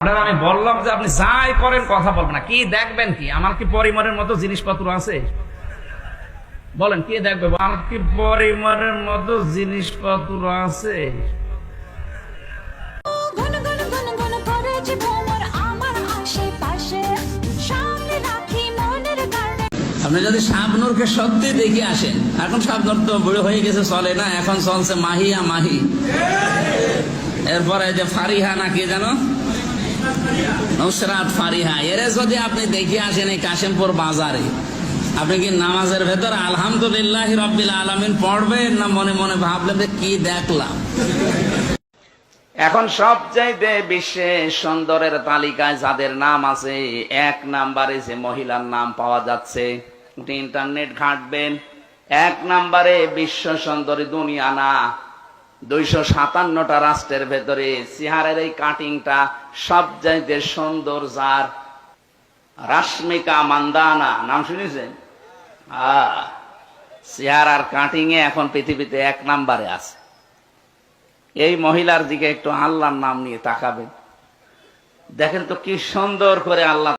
আমি বললাম যে আপনি যাই করেন কথা বলবেন না। কি দেখবেন? কি আমার কি পরিমাণের মতো জিনিসপত্র আছে? বলেন কি দেখবে? আমার কি পরিমাণের মতো জিনিসপত্র আছে? আপনি যদি শাবনূরকে সত্যি দেখে আসেন, এখন শাবনূর তো বুড়ো হয়ে গেছে, চলে না, এখন চলছে মাহিয়া মাহি। এরপরে যে ফারিহা না কি জানো, নুসরাত ফারিহা, এরে যদি আপনি দেখে আসেন এই কাশিমপুর বাজারে, আপনি কি নামাজের ভেতর আলহামদুলিল্লাহ রাব্বিল আলামিন পড়বেন, না মনে মনে ভাবলেন যে কি দেখলাম? এখন সবচাইতে বিশ্বে সুন্দরের তালিকায় যাদের নাম আছে, 1 নম্বরে যে মহিলার নাম পাওয়া যাচ্ছে, ইন্টারনেট ঘাঁটবেন, 1 নম্বরে বিশ্ব সুন্দরী দুনিয়া না, 257টা রাষ্ট্রের ভেতরে চেহারার এই কাটিংটা সবচাইতে সুন্দর যার, রাশমিকা মান্দানা নাম শুনেছেন? চেহারার কাটিং এ এখন পৃথিবীতে 1 নম্বরে আছে। এই মহিলার দিকে একটু আল্লাহর নাম নিয়ে তাকাবেন, দেখেন তো কি সুন্দর করে আল্লাহ